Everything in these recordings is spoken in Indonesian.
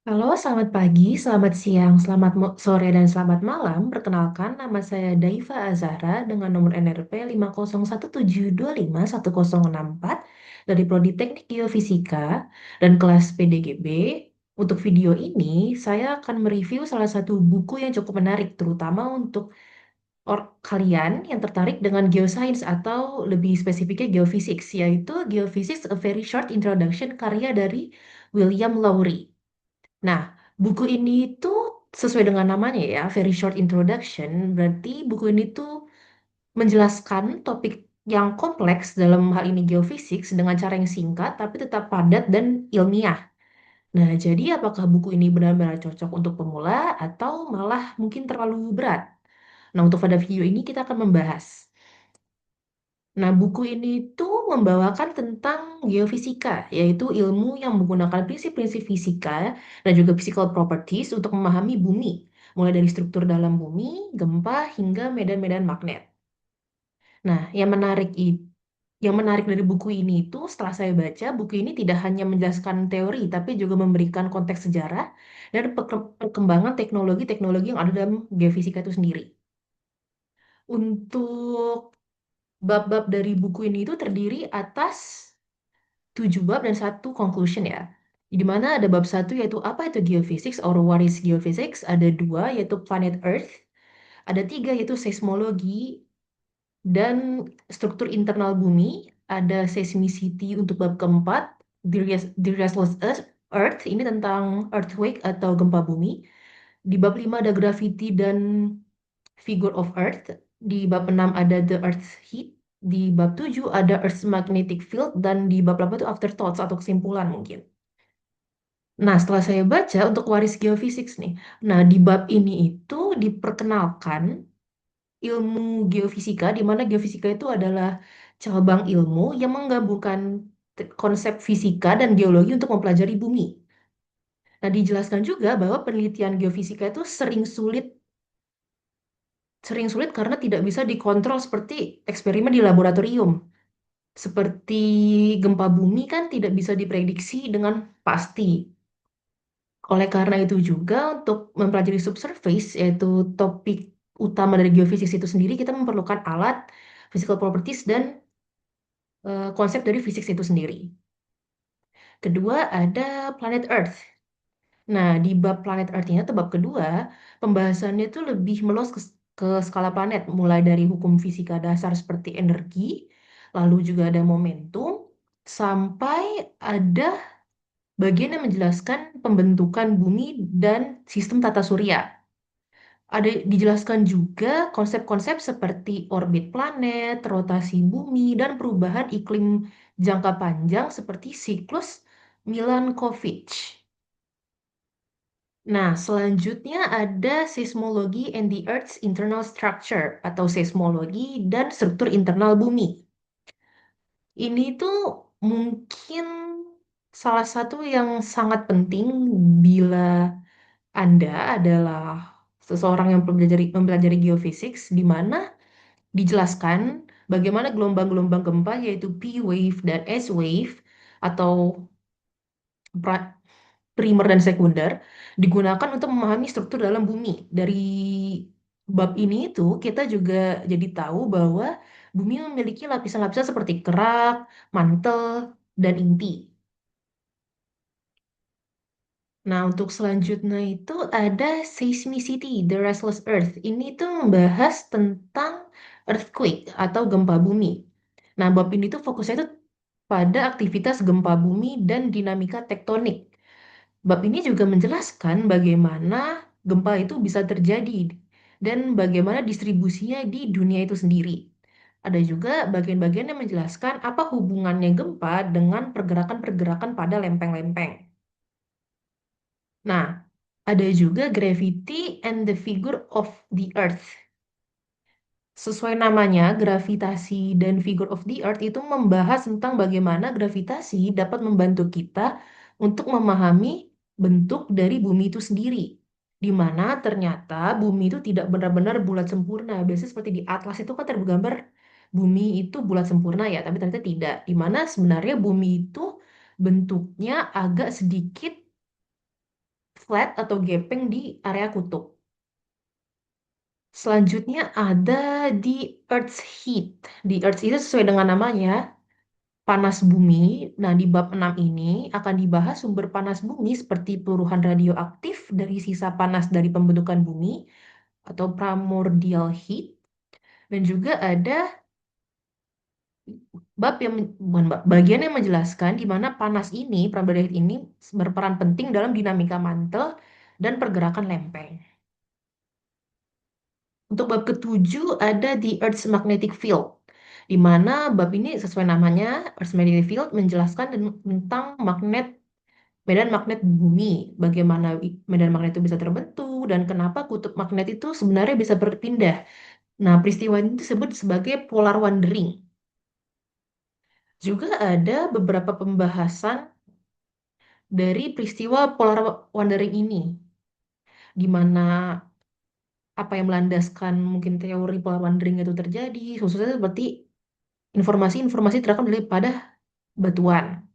Halo, selamat pagi, selamat siang, selamat sore, dan selamat malam. Perkenalkan, nama saya Daifa Azahra dengan nomor NRP 50172510064 dari Prodi Teknik Geofisika dan kelas PDGB. Untuk video ini, saya akan mereview salah satu buku yang cukup menarik, terutama untuk kalian yang tertarik dengan geoscience atau lebih spesifiknya geophysics, yaitu Geophysics A Very Short Introduction karya dari William Lowry. Nah, buku ini tuh sesuai dengan namanya ya, Very Short Introduction, berarti buku ini tuh menjelaskan topik yang kompleks dalam hal ini geophysics dengan cara yang singkat tapi tetap padat dan ilmiah. Nah, jadi apakah buku ini benar-benar cocok untuk pemula atau malah mungkin terlalu berat? Nah, untuk pada video ini kita akan membahas. Nah, buku ini tuh membawakan tentang geofisika, yaitu ilmu yang menggunakan prinsip-prinsip fisika dan juga physical properties untuk memahami bumi, mulai dari struktur dalam bumi, gempa, hingga medan-medan magnet. Nah, yang menarik dari buku ini itu setelah saya baca, buku ini tidak hanya menjelaskan teori, tapi juga memberikan konteks sejarah dan perkembangan teknologi-teknologi yang ada dalam geofisika itu sendiri. Untuk bab-bab dari buku ini itu terdiri atas 7 bab dan satu conclusion ya. Di mana ada bab satu yaitu apa itu geophysics or what is geophysics, ada dua yaitu planet Earth, ada tiga yaitu seismologi dan struktur internal bumi, ada seismicity untuk bab keempat, the restless Earth, ini tentang earthquake atau gempa bumi. Di bab 5 ada gravity dan figure of Earth. Di bab 6 ada the Earth's heat. Di bab 7 ada Earth's magnetic field. Dan di bab 8 itu afterthoughts atau kesimpulan mungkin. Nah, setelah saya baca untuk waris geophysics nih. Nah, di bab ini itu diperkenalkan ilmu geofisika, di mana geofisika itu adalah cabang ilmu yang menggabungkan konsep fisika dan geologi untuk mempelajari bumi. Nah, dijelaskan juga bahwa penelitian geofisika itu sering sulit karena tidak bisa dikontrol seperti eksperimen di laboratorium. Seperti gempa bumi kan tidak bisa diprediksi dengan pasti. Oleh karena itu juga untuk mempelajari subsurface, yaitu topik utama dari geofisika itu sendiri, kita memerlukan alat, physical properties, dan konsep dari fisik itu sendiri. Kedua ada planet Earth. Nah, di bab planet Earth ini atau bab kedua, pembahasannya itu lebih meluas ke skala planet, mulai dari hukum fisika dasar seperti energi, lalu juga ada momentum, sampai ada bagian yang menjelaskan pembentukan bumi dan sistem tata surya. Ada dijelaskan juga konsep-konsep seperti orbit planet, rotasi bumi, dan perubahan iklim jangka panjang seperti siklus Milankovitch. Nah, selanjutnya ada seismologi and the Earth's internal structure atau seismologi dan struktur internal bumi. Ini tuh mungkin salah satu yang sangat penting bila Anda adalah seseorang yang mempelajari geophysics, di mana dijelaskan bagaimana gelombang-gelombang gempa yaitu P wave dan S wave atau primer dan sekunder digunakan untuk memahami struktur dalam bumi. Dari bab ini itu kita juga jadi tahu bahwa bumi memiliki lapisan-lapisan seperti kerak, mantel, dan inti. Nah, untuk selanjutnya itu ada seismicity, the restless earth. Ini tuh membahas tentang earthquake atau gempa bumi. Nah, bab ini tuh fokusnya tuh pada aktivitas gempa bumi dan dinamika tektonik. Bab ini juga menjelaskan bagaimana gempa itu bisa terjadi dan bagaimana distribusinya di dunia itu sendiri. Ada juga bagian-bagian yang menjelaskan apa hubungannya gempa dengan pergerakan-pergerakan pada lempeng-lempeng. Nah, ada juga gravity and the figure of the earth. Sesuai namanya, gravitasi dan figure of the earth itu membahas tentang bagaimana gravitasi dapat membantu kita untuk memahami bentuk dari bumi itu sendiri. Di mana ternyata bumi itu tidak benar-benar bulat sempurna. Biasanya seperti di atlas itu kan tergambar bumi itu bulat sempurna ya, tapi ternyata tidak. Di mana sebenarnya bumi itu bentuknya agak sedikit flat atau gepeng di area kutub. Selanjutnya ada di Earth's heat. Di Earth itu sesuai dengan namanya, panas bumi. Nah, di bab 6 ini akan dibahas sumber panas bumi seperti peluruhan radioaktif dari sisa panas dari pembentukan bumi atau primordial heat. Dan juga ada bukan bab, bagian yang menjelaskan di mana panas ini, primordial heat ini berperan penting dalam dinamika mantel dan pergerakan lempeng. Untuk bab ketujuh ada di Earth's Magnetic Field, di mana bab ini sesuai namanya, Earth's Magnetic Field menjelaskan tentang medan magnet bumi, bagaimana medan magnet itu bisa terbentuk, dan kenapa kutub magnet itu sebenarnya bisa berpindah. Nah, peristiwa ini disebut sebagai polar wandering. Juga ada beberapa pembahasan dari peristiwa polar wandering ini, di mana apa yang melandaskan mungkin teori polar wandering itu terjadi, khususnya seperti informasi-informasi terekam daripada batuan.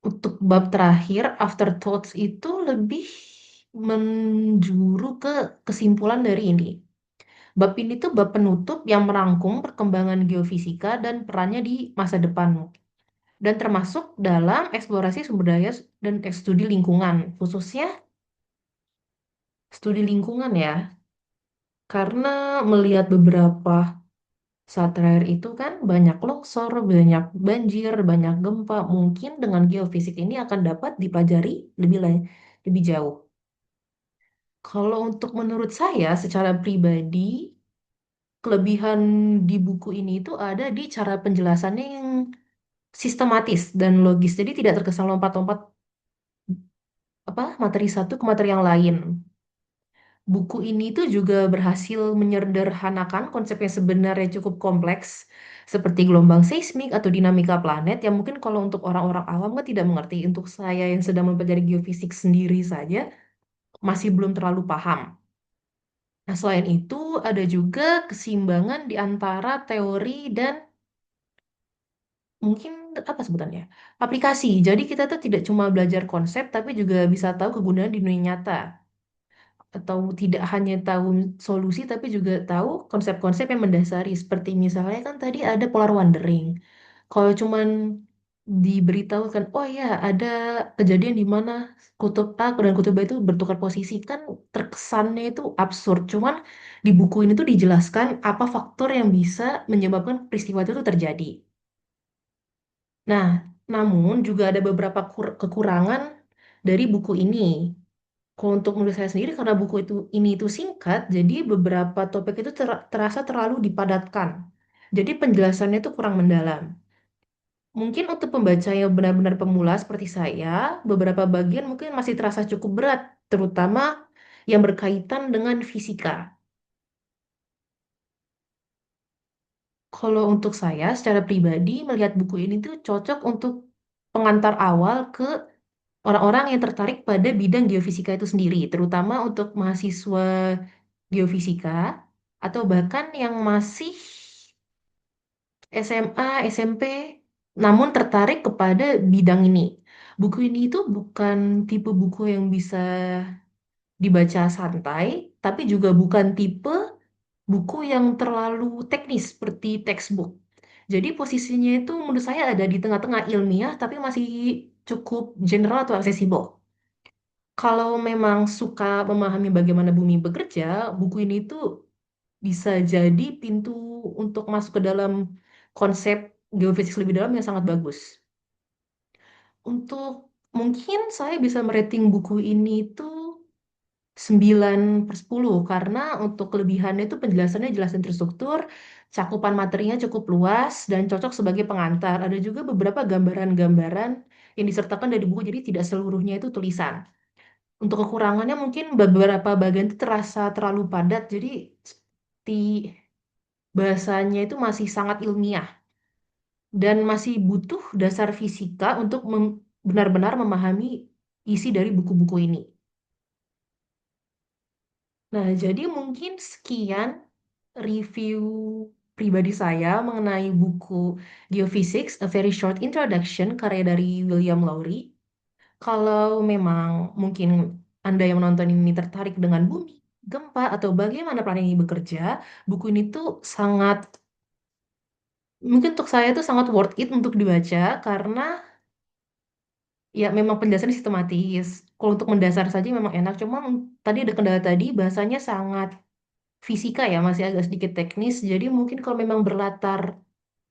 Untuk bab terakhir, afterthoughts itu lebih menjuru ke kesimpulan dari ini. Bab ini tuh bab penutup yang merangkum perkembangan geofisika dan perannya di masa depan. Dan termasuk dalam eksplorasi sumber daya dan studi lingkungan, khususnya studi lingkungan ya. Karena melihat beberapa saat terakhir itu kan banyak longsor, banyak banjir, banyak gempa. Mungkin dengan geofisik ini akan dapat dipelajari lebih jauh. Kalau untuk menurut saya secara pribadi, kelebihan di buku ini itu ada di cara penjelasannya yang sistematis dan logis. Jadi tidak terkesan lompat-lompat materi satu ke materi yang lain. Buku ini tuh juga berhasil menyederhanakan konsep yang sebenarnya cukup kompleks, seperti gelombang seismik atau dinamika planet, yang mungkin kalau untuk orang-orang awam kan tidak mengerti. Untuk saya yang sedang mempelajari geofisik sendiri saja, masih belum terlalu paham. Nah, selain itu, ada juga keseimbangan di antara teori dan mungkin apa sebutannya? Aplikasi. Jadi kita tuh tidak cuma belajar konsep, tapi juga bisa tahu kegunaan di dunia nyata. Atau tidak hanya tahu solusi tapi juga tahu konsep-konsep yang mendasari seperti misalnya kan tadi ada polar wandering. Kalau cuman diberitahukan oh ya ada kejadian di mana kutub A dan kutub B itu bertukar posisi kan terkesannya itu absurd. Cuman di buku ini tuh dijelaskan apa faktor yang bisa menyebabkan peristiwa itu tuh terjadi. Nah, namun juga ada beberapa kekurangan dari buku ini. Kalau untuk menurut saya sendiri karena buku ini itu singkat, jadi beberapa topik itu terasa terlalu dipadatkan. Jadi penjelasannya itu kurang mendalam. Mungkin untuk pembaca yang benar-benar pemula seperti saya, beberapa bagian mungkin masih terasa cukup berat, terutama yang berkaitan dengan fisika. Kalau untuk saya secara pribadi melihat buku ini tuh cocok untuk pengantar awal ke orang-orang yang tertarik pada bidang geofisika itu sendiri, terutama untuk mahasiswa geofisika atau bahkan yang masih SMA, SMP, namun tertarik kepada bidang ini. Buku ini itu bukan tipe buku yang bisa dibaca santai, tapi juga bukan tipe buku yang terlalu teknis seperti textbook. Jadi posisinya itu menurut saya ada di tengah-tengah ilmiah, tapi masih cukup general atau aksesibel. Kalau memang suka memahami bagaimana bumi bekerja, buku ini tuh bisa jadi pintu untuk masuk ke dalam konsep geofisik lebih dalam yang sangat bagus. Untuk mungkin saya bisa merating buku ini tuh 9/10 karena untuk kelebihannya itu penjelasannya jelas dan terstruktur, cakupan materinya cukup luas dan cocok sebagai pengantar. Ada juga beberapa gambaran-gambaran yang disertakan dari buku, jadi tidak seluruhnya itu tulisan. Untuk kekurangannya mungkin beberapa bagian itu terasa terlalu padat, jadi seperti bahasanya itu masih sangat ilmiah dan masih butuh dasar fisika untuk benar-benar memahami isi dari buku-buku ini. Nah, jadi mungkin sekian review pribadi saya mengenai buku Geophysics, A Very Short Introduction karya dari William Lowry. Kalau memang mungkin Anda yang menonton ini tertarik dengan bumi, gempa, atau bagaimana planet ini bekerja, buku ini tuh sangat, mungkin untuk saya tuh sangat worth it untuk dibaca karena ya memang penjelasannya sistematis. Kalau untuk mendasar saja memang enak, cuma tadi ada kendala tadi bahasanya sangat fisika ya, masih agak sedikit teknis. Jadi mungkin kalau memang berlatar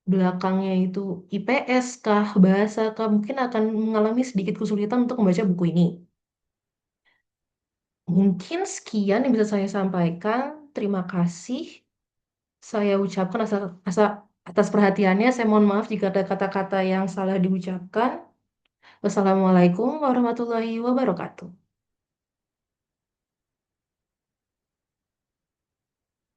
belakangnya itu IPS kah, bahasa kah, mungkin akan mengalami sedikit kesulitan untuk membaca buku ini. Mungkin sekian yang bisa saya sampaikan. Terima kasih. Saya ucapkan atas perhatiannya. Saya mohon maaf jika ada kata-kata yang salah diucapkan. Wassalamualaikum warahmatullahi wabarakatuh.